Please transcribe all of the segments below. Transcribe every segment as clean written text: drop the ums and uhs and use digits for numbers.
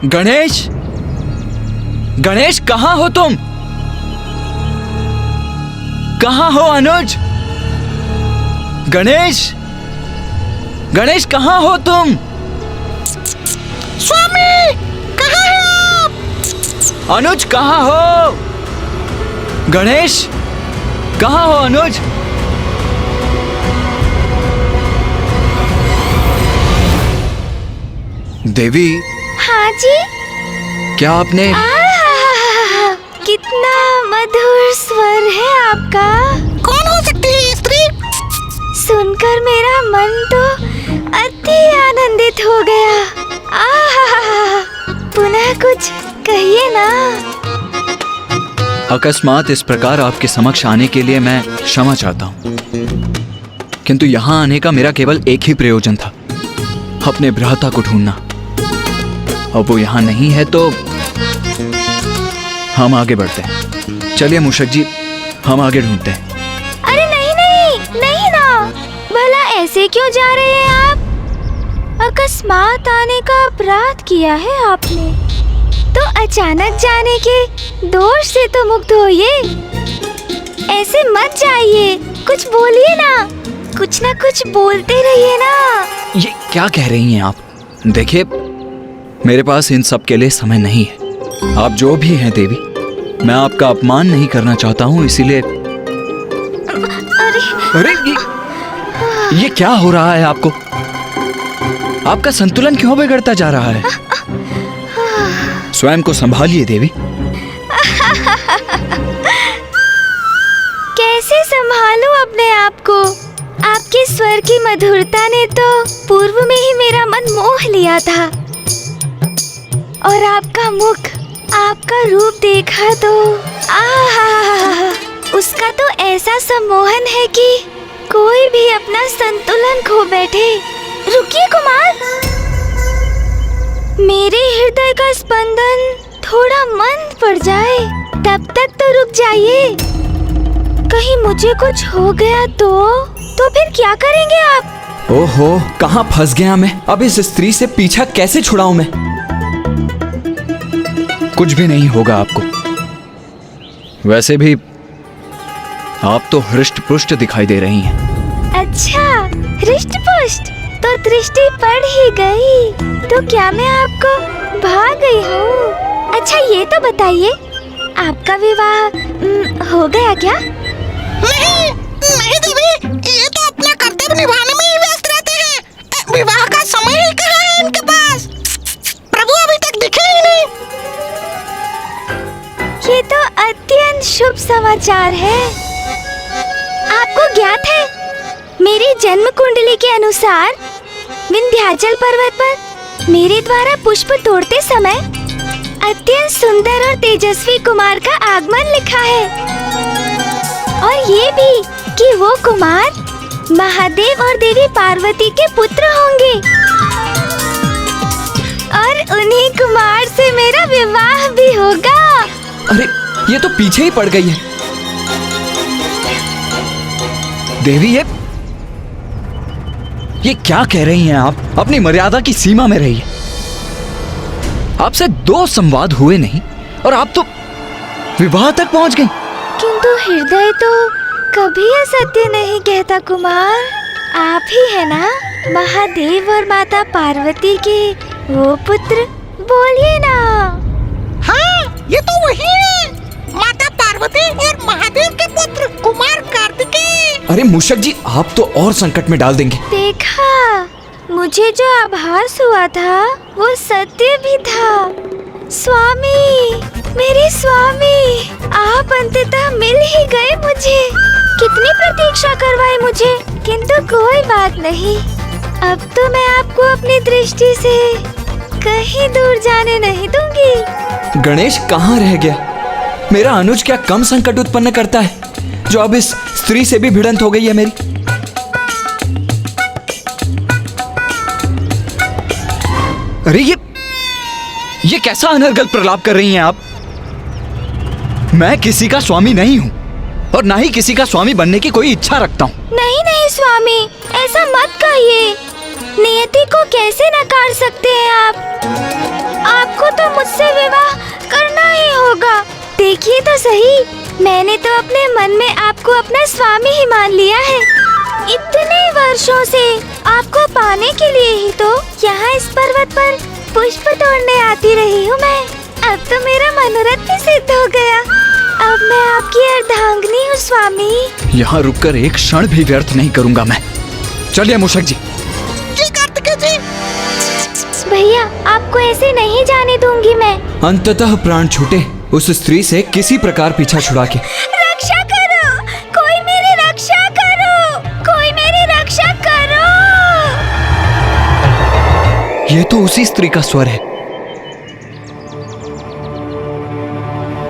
गणेश, गणेश कहाँ हो तुम? कहाँ हो अनुज? गणेश, गणेश कहाँ हो तुम? स्वामी, कहाँ हैं आप? अनुज कहाँ हो? गणेश कहाँ हो अनुज? देवी। हाँ जी। क्या आपने? कितना मधुर स्वर है आपका। कौन हो सकती है ये स्त्री? सुनकर मेरा मन तो अति आनंदित हो गया। पुनः कुछ कहिए ना। अकस्मात इस प्रकार आपके समक्ष आने के लिए मैं क्षमा चाहता हूँ, किंतु यहाँ आने का मेरा केवल एक ही प्रयोजन था, अपने भ्राता को ढूंढना। अब वो यहाँ नहीं है तो हम आगे बढ़ते हैं। चलिए मूषक जी, हम आगे ढूंढते हैं। अरे नहीं नहीं नहीं ना, भला ऐसे क्यों जा रहे हैं आप? अकस्मात आने का अपराध किया है आपने, तो अचानक जाने के दोष से तो मुक्त होइए। ऐसे मत जाइए, कुछ बोलिए ना, कुछ ना कुछ बोलते रहिए ना। ये क्या कह रही हैं आप? देखिए, मेरे पास इन सब के लिए समय नहीं है। आप जो भी हैं देवी, मैं आपका अपमान नहीं करना चाहता हूँ, इसीलिए। अरे ये क्या हो रहा है आपको? आपका संतुलन क्यों बिगड़ता जा रहा है? स्वयं को संभालिए देवी। कैसे संभालूं अपने आप को? आपके स्वर की मधुरता ने तो पूर्व में ही मेरा मन मोह लिया था, और आपका मुख, आपका रूप देखा तो उसका तो ऐसा सम्मोहन है कि कोई भी अपना संतुलन खो बैठे। रुकिए कुमार, मेरे हृदय का स्पंदन थोड़ा मंद पड़ जाए, तब तक तो रुक जाइए। कहीं मुझे कुछ हो गया तो फिर क्या करेंगे आप? ओहो, कहाँ फंस गया मैं। अब इस स्त्री से पीछा कैसे छुड़ाऊं मैं? कुछ भी नहीं होगा आपको। वैसे भी आप तो हृष्ट पुष्ट दिखाई दे रही हैं। अच्छा, हृष्ट पुष्ट तो दृष्टि पड़ ही गई, तो क्या मैं आपको भाग गई हूँ? अच्छा ये तो बताइए, आपका विवाह हो गया क्या? नहीं नहीं देवी, ये तो अपना कर्तव्य निभाने में ही व्यस्त रहते हैं। विवाह का समय ही कहाँ है इनके पास? प्रभु अभी तक दिखे ही नहीं। ये तो अत्यंत शुभ समाचार है। आपको ज्ञात है, मेरी जन्म कुंडली के अनुसार विंध्याचल पर्वत पर मेरे द्वारा पुष्प तोड़ते समय अत्यंत सुंदर और तेजस्वी कुमार का आगमन लिखा है, और ये भी कि वो कुमार महादेव और देवी पार्वती के पुत्र होंगे, और उन्हीं कुमार से मेरा विवाह भी होगा। अरे ये तो पीछे ही पड़ गई है देवी। ये क्या कह रही हैं आप? अपनी मर्यादा की सीमा में रहिए। आपसे 2 संवाद हुए नहीं और आप तो विवाह तक पहुंच गई। किंतु हृदय तो कभी असत्य नहीं कहता कुमार। आप ही है ना महादेव और माता पार्वती के वो पुत्र? बोलिए ना। हाँ, ये तो वही है, माता पार्वती और महादेव के पुत्र कुमार कार्तिकेय। अरे मूषक जी, आप तो और संकट में डाल देंगे। देखा, मुझे जो आभास हुआ था वो सत्य भी था। स्वामी, मेरे स्वामी, आप अंततः मिल ही गए मुझे। कितनी प्रतीक्षा करवाई मुझे, किंतु कोई बात नहीं। अब तो मैं आपको अपनी दृष्टि से कहीं दूर जाने नहीं दूंगी। गणेश कहाँ रह गया? मेरा अनुज क्या कम संकट उत्पन्न करता है, जो अब इस स्त्री से भी भिड़ंत हो गई है मेरी? अरे ये कैसा अनर्गल प्रलाप कर रही हैं आप? मैं किसी का स्वामी नहीं हूँ और ना ही किसी का स्वामी बनने की कोई इच्छा रखता हूँ। नहीं नहीं स्वामी, ऐसा मत कहिए। नियति को कैसे नकार सकते हैं आप? आपको देखिए तो सही, मैंने तो अपने मन में आपको अपना स्वामी ही मान लिया है। इतने वर्षों से आपको पाने के लिए ही तो यहाँ इस पर्वत पर पुष्प तोड़ने आती रही हूँ मैं। अब तो मेरा मनोरथ भी सिद्ध हो गया। अब मैं आपकी अर्धांगिनी हूँ स्वामी। यहाँ रुककर एक क्षण भी व्यर्थ नहीं करूंगा मैं। चलिए मूषक जी। जी कार्तिकेय जी। भैया, आपको ऐसे नहीं जाने दूंगी मैं। अंततः प्राण छूटे उस स्त्री से किसी प्रकार पीछा छुड़ा के। रक्षा करो, कोई मेरी रक्षा करो, कोई मेरी रक्षा करो। ये तो उसी स्त्री का स्वर है।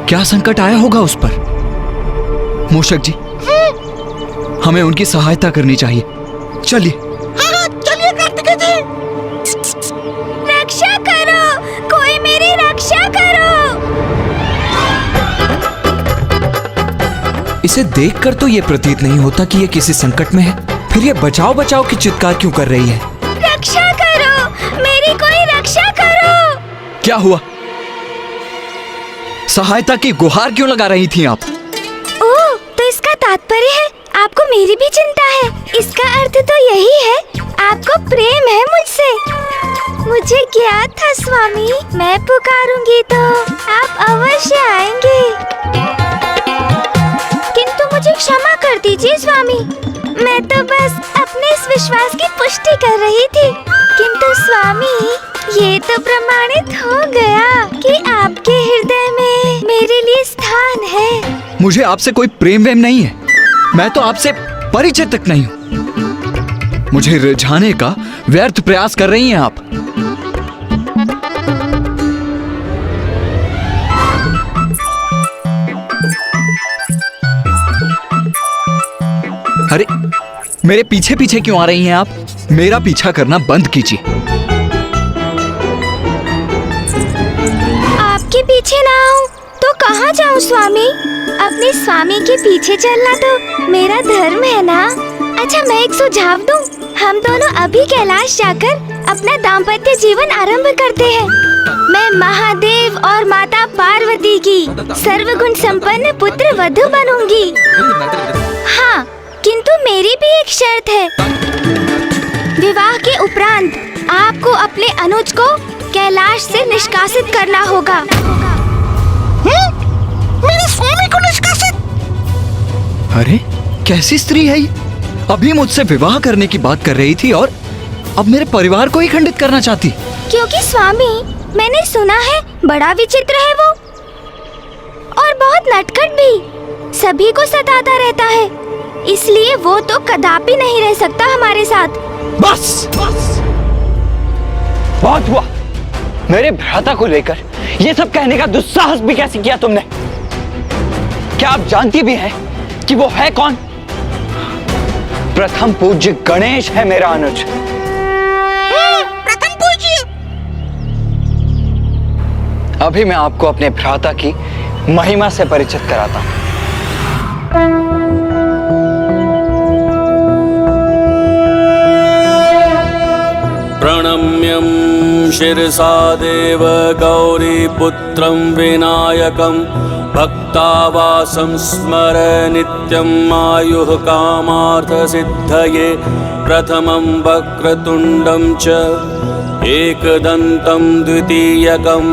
क्या संकट आया होगा उस पर? मूषक जी, हमें उनकी सहायता करनी चाहिए। चलिए। हाँ, चलिए कार्तिकेय जी। रक्षा करो, कोई मेरी रक्षा करो। इसे देखकर तो ये प्रतीत नहीं होता कि ये किसी संकट में है। फिर ये बचाओ बचाओ की चित्कार क्यों कर रही है? रक्षा करो, मेरी कोई रक्षा करो। क्या हुआ? सहायता की गुहार क्यों लगा रही थी आप? ओह, तो इसका तात्पर्य है आपको मेरी भी चिंता है। इसका अर्थ तो यही है, आपको प्रेम है मुझसे। मुझे ज्ञात था स्वामी, मैं पुकारूंगी तो आप अवश्य आएंगे। किंतु मुझे क्षमा कर दीजिए स्वामी, मैं तो बस अपने इस विश्वास की पुष्टि कर रही थी। किंतु स्वामी, ये तो प्रमाणित हो गया कि आपके हृदय में मेरे लिए स्थान है। मुझे आपसे कोई प्रेम वेम नहीं है। मैं तो आपसे परिचय तक नहीं हूँ। मुझे रिझाने का व्यर्थ प्रयास कर रही हैं आप। अरे, मेरे पीछे पीछे क्यों आ रही हैं आप? मेरा पीछा करना बंद कीजिए। आपके पीछे ना आऊं तो कहाँ जाऊं स्वामी? अपने स्वामी के पीछे चलना तो मेरा धर्म है ना। अच्छा, मैं एक सुझाव दूं। हम दोनों अभी कैलाश जाकर अपना दाम्पत्य जीवन आरंभ करते हैं। मैं महादेव और माता पार्वती की सर्वगुण संपन्न पुत्र वधू बनूंगी। हाँ, किंतु मेरी भी एक शर्त है। विवाह के उपरांत आपको अपने अनुज को कैलाश से निष्कासित करना होगा। मेरे स्वामी को निष्कासित? अरे, कैसी स्त्री है ये? अभी मुझसे विवाह करने की बात कर रही थी और अब मेरे परिवार को ही खंडित करना चाहती। क्योंकि स्वामी, मैंने सुना है बड़ा विचित्र है वो और बहुत नटखट भी, सभी को सताता रहता है। इसलिए वो तो कदापि नहीं रह सकता हमारे साथ। बस बहुत हुआ। मेरे भ्राता को लेकर ये सब कहने का दुस्साहस भी कैसे किया तुमने? क्या आप जानती भी हैं कि वो है कौन? प्रथम पूज्य गणेश है मेरा अनुज। प्रथम पूज्य? अभी मैं आपको अपने भ्राता की महिमा से परिचित कराता हूं। प्रणम्यं शिरसा देव गौरीपुत्रं विनायकं भक्तावासं स्मर नित्यं आयुः कामार्थसिद्धये। प्रथमं वक्रतुण्डं च एकदन्तं द्वितीयकं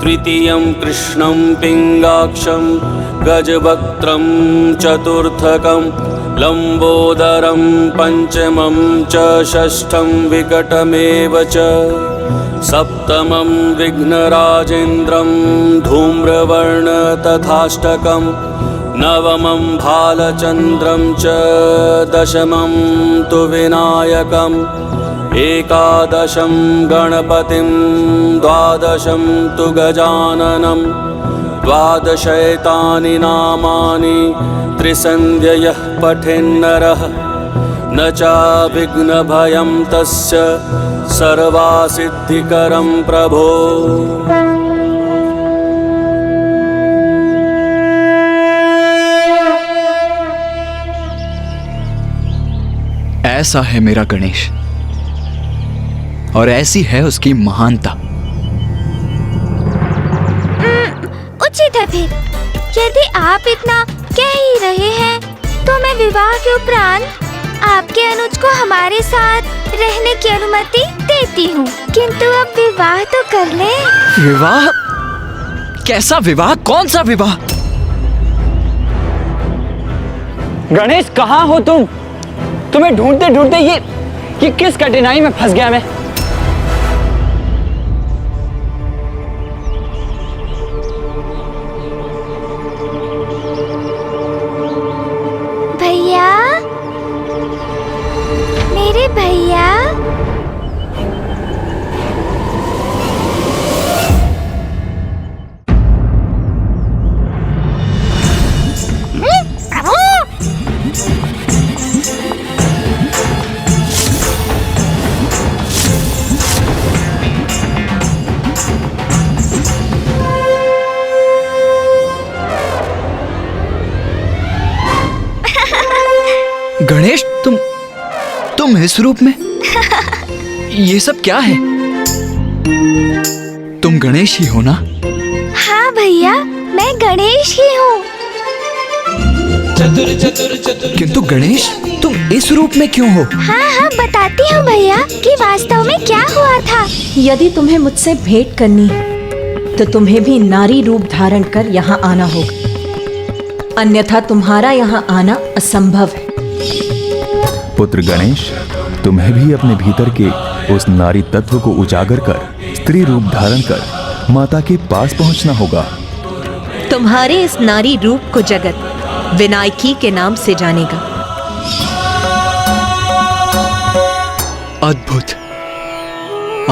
तृतीयं कृष्णं पिङ्गाक्षं गजवक्त्रं चतुर्थकं लंबोदरं पंचमं च षष्ठं विकटमेव च सप्तमं विघ्नराजेन्द्रं धूम्रवर्ण तथाष्टकं नवमं भालचन्द्रं च दशमं तु विनायकम् एकादशं गणपतिं द्वादशं तु गजाननं द्वादशैतानि नामानि त्रिसन्ध्ययः पठेन्नरः न चाविघ्नभयं तस्य सर्वासिद्धिकरं प्रभो। ऐसा है मेरा गणेश और ऐसी है उसकी महानता। उचित है फिर। यदि आप इतना कह ही रहे हैं तो मैं विवाह के उपरांत आपके अनुज को हमारे साथ रहने की अनुमति देती हूँ। किंतु अब विवाह तो कर ले। विवाह? कैसा विवाह? कौन सा विवाह? गणेश, कहाँ हो तुम? तुम्हें ढूंढते ढूंढते ये किस कठिनाई में फंस गया मैं। भैया, मेरे भैया। प्रभु, गणेश, तुम इस रूप में? ये सब क्या है? तुम गणेश ही हो ना? हाँ भैया, मैं गणेश ही हूँ। किंतु गणेश, तुम इस रूप में क्यों हो? हाँ, बताती हूँ भैया कि वास्तव में क्या हुआ था। यदि तुम्हें मुझसे भेंट करनी है तो तुम्हें भी नारी रूप धारण कर यहाँ आना होगा, अन्यथा तुम्हारा यहाँ आना असंभव है। पुत्र गणेश, तुम्हें भी अपने भीतर के उस नारी तत्व को उजागर कर स्त्री रूप धारण कर माता के पास पहुंचना होगा। तुम्हारे इस नारी रूप को जगत विनायकी के नाम से जानेगा। अद्भुत।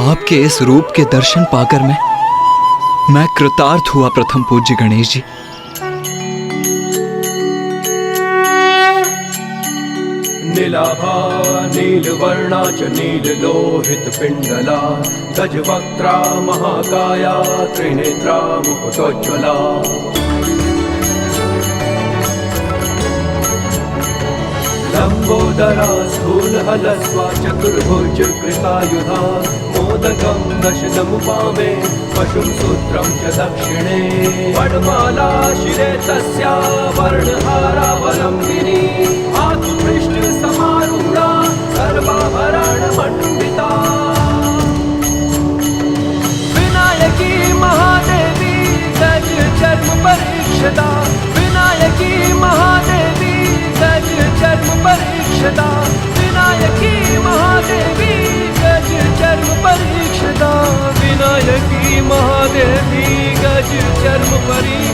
आपके इस रूप के दर्शन पाकर मैं कृतार्थ हुआ प्रथम पूज्य गणेश जी। नीलाभा नीलवर्णा च नीललोहितपिण्डला गजवक्त्रा महाकाया त्रिनेत्रा मुकुटोज्ज्वला लम्बोदरा स्थूलहलस्वा चतुर्भुज कृतायुधा मोदकं दशनमुपामे पशुं सूत्रं च दक्षिणे वनमाला शिरे तस्या वर्णहारावलम्बिनी समारूढ़ा सर्वाभरणमण्डिता विनायकी महादेवी गज चर्म परीक्षदा विनायकी महादेवी गज चर्म परीक्षदा विनायकी महादेवी गज चर्म परीक्षदा विनायकी महादेवी गज चर्म परीक्षदा।